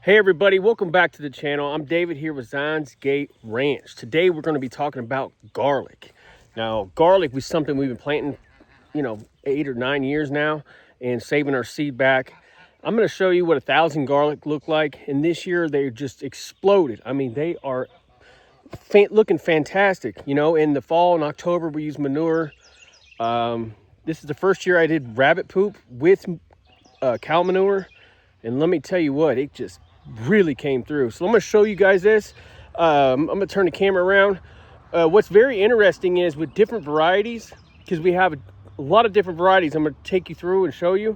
Hey everybody, welcome back to the channel. I'm David here with Zion's Gate Ranch. Today we're going to be talking about garlic. Now, garlic was something we've been planting, 8 or 9 years now and saving our seed back. I'm going to show you what 1,000 garlic look like, and this year they just exploded. I mean, they are looking fantastic. In the fall and October we use manure. This is the first year I did rabbit poop with cow manure, and let me tell you what, it just really came through. So I'm going to show you guys this. I'm going to turn the camera around. What's very interesting is with different varieties, because we have a lot of different varieties I'm going to take you through and show you.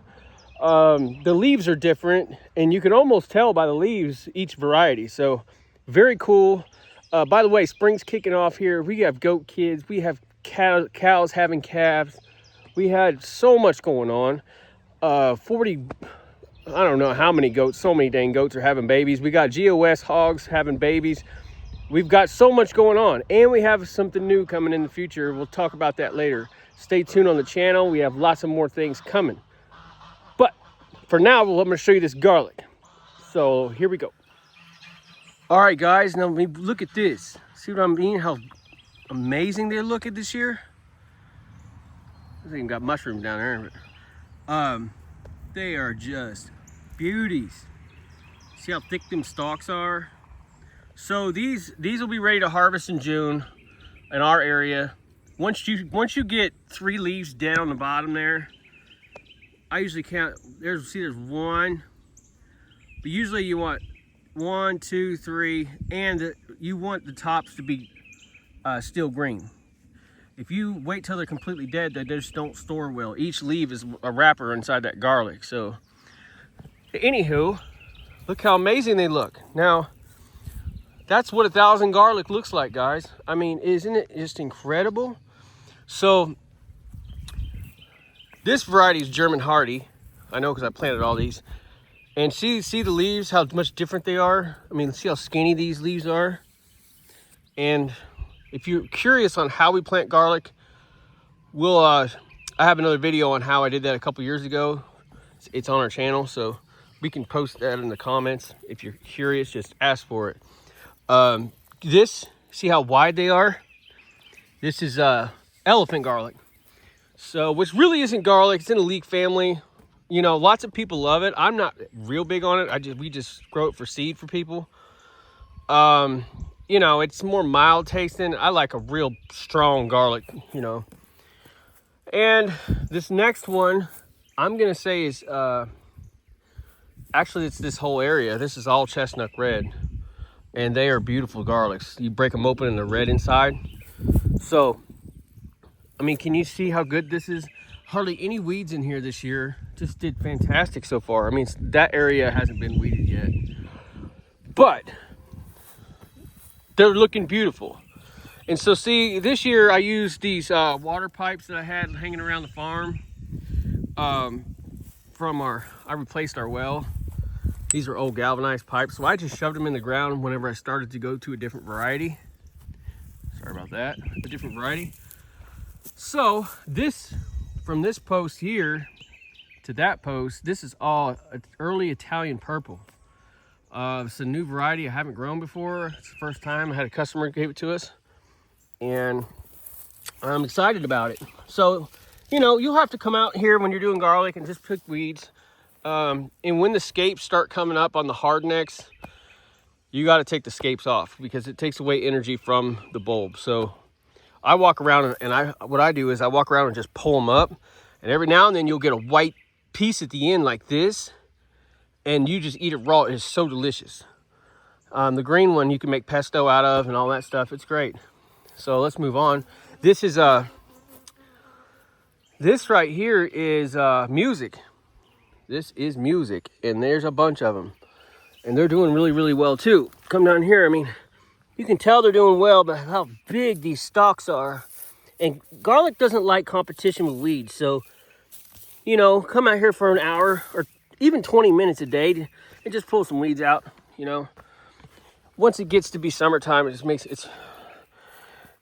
The leaves are different, and you can almost tell by the leaves each variety. So very cool. By the way, spring's kicking off here. We have goat kids. We have cows having calves. We had so much going on. 40, I don't know how many goats, so many dang goats are having babies. We got GOS hogs having babies. We've got so much going on, and we have something new coming in the future. We'll talk about that later. Stay tuned on the channel. We have lots of more things coming. But for now, I'm going to show you this garlic. So here we go. All right, guys, now look at this. See what I mean? How amazing they look at this year. They even got mushrooms down there. But, they are just beauties. See how thick them stalks are? So these will be ready to harvest in June in our area. Once you get 3 leaves down on the bottom there, I usually count. There's one, but usually you want 1, 2, 3, and you want the tops to be still green. If you wait till they're completely dead, they just don't store well. Each leaf is a wrapper inside that garlic. So, anywho, look how amazing they look. Now, that's what 1,000 garlic looks like, guys. I mean, isn't it just incredible? So, this variety is German Hardy. I know because I planted all these. And see the leaves, how much different they are? I mean, see how skinny these leaves are? And if you're curious on how we plant garlic, I have another video on how I did that a couple years ago. It's on our channel, so we can post that in the comments. If you're curious, just ask for it. See how wide they are? This is elephant garlic. So, which really isn't garlic, it's in the leek family. Lots of people love it. I'm not real big on it. We just grow it for seed for people. It's more mild tasting. I like a real strong garlic, And this next one, I'm going to say is, actually it's this whole area. This is all chestnut red. And they are beautiful garlics. You break them open and they're red inside. So, I mean, can you see how good this is? Hardly any weeds in here this year. Just did fantastic so far. I mean, that area hasn't been weeded yet. But they're looking beautiful. And so see, this year I used these water pipes that I had hanging around the farm. I replaced our well. These are old galvanized pipes. So I just shoved them in the ground whenever I started to go to a different variety. Sorry about that, a different variety. So from this post here to that post, this is all early Italian purple. It's a new variety I haven't grown before. It's the first time. I had a customer gave it to us, and I'm excited about it. So, you'll have to come out here when you're doing garlic and just pick weeds. And when the scapes start coming up on the hardnecks, you got to take the scapes off because it takes away energy from the bulb. So I walk around and what I do is I walk around and just pull them up, and every now and then you'll get a white piece at the end like this. And you just eat it raw. It is so delicious. The green one you can make pesto out of and all that stuff. It's great. So let's move on. This is this right here is music. This is music, and there's a bunch of them, and they're doing really, really well too. Come down here. I mean, you can tell they're doing well, but how big these stalks are. And garlic doesn't like competition with weeds, so come out here for an hour or even 20 minutes a day and just pull some weeds out. Once it gets to be summertime, it just makes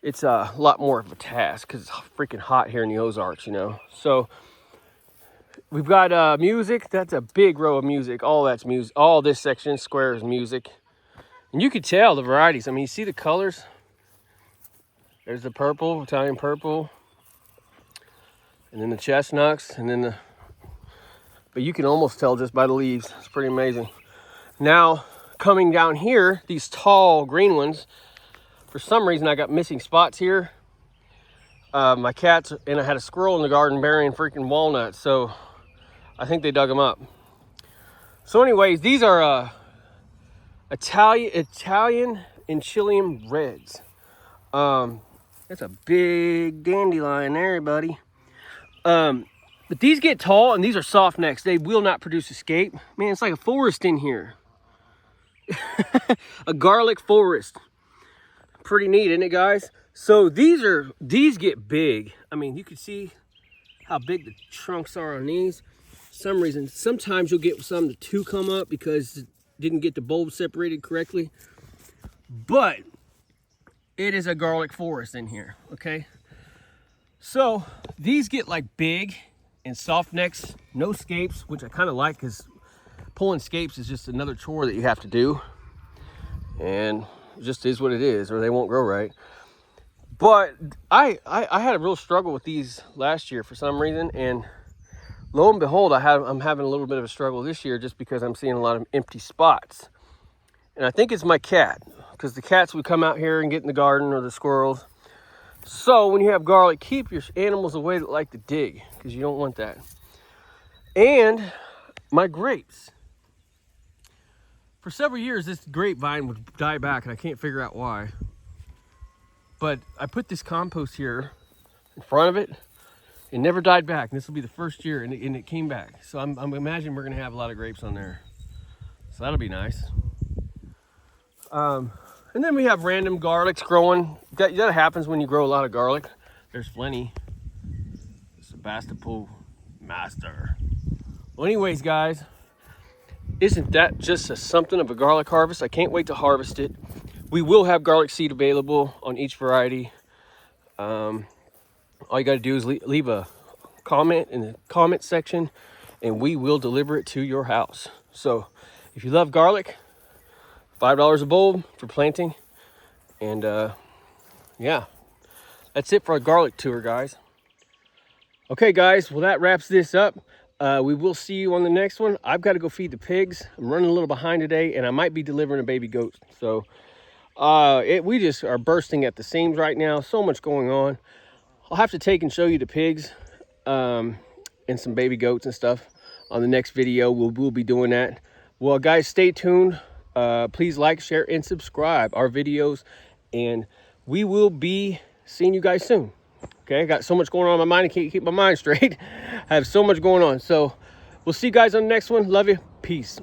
it's a lot more of a task because it's freaking hot here in the Ozarks. So We've got music. That's a big row of music. All that's music. All this section square is music. And you can tell the varieties. I mean, you see the colors? There's the purple, Italian purple. And then the chestnuts. And then the... But you can almost tell just by the leaves. It's pretty amazing. Now, coming down here, these tall green ones, for some reason I got missing spots here. My cats, and I had a squirrel in the garden burying freaking walnuts. So I think they dug them up. So anyways, these are Italian and Chilean reds. That's a big dandelion there, buddy. But these get tall, and these are soft necks. They will not produce escape. Man, it's like a forest in here. A garlic forest. Pretty neat, isn't it, guys? So these get big. I mean, you can see how big the trunks are on these. For some reason, sometimes you'll get some to two come up because it didn't get the bulb separated correctly. But it is a garlic forest in here, okay? So these get like big and soft necks, no scapes, which I kind of like because pulling scapes is just another chore that you have to do. And it just is what it is, or they won't grow right. But I had a real struggle with these last year for some reason, and lo and behold, I'm having a little bit of a struggle this year just because I'm seeing a lot of empty spots. And I think it's my cat, because the cats would come out here and get in the garden, or the squirrels. So when you have garlic, keep your animals away that like to dig, because you don't want that. And my grapes. For several years, this grapevine would die back, and I can't figure out why. But I put this compost here in front of it. It never died back. And this will be the first year, and it came back. So I'm imagining we're going to have a lot of grapes on there. So that'll be nice. And then we have random garlics growing. That happens when you grow a lot of garlic. There's plenty. Sebastopol Master. Well, anyways, guys, isn't that just something of a garlic harvest? I can't wait to harvest it. We will have garlic seed available on each variety. All you got to do is leave a comment in the comment section, and we will deliver it to your house. So if you love garlic, $5 a bulb for planting. And yeah, that's it for our garlic tour, guys. Okay, guys, well, that wraps this up. We will see you on the next one. I've got to go feed the pigs. I'm running a little behind today, and I might be delivering a baby goat. So we just are bursting at the seams right now. So much going on. I'll have to take and show you the pigs and some baby goats and stuff on the next video. We'll be doing that. Well, guys, stay tuned. Please like, share, and subscribe our videos, and we will be seeing you guys soon. Okay, I got so much going on in my mind, I can't keep my mind straight. I have so much going on. So we'll see you guys on the next one. Love you. Peace.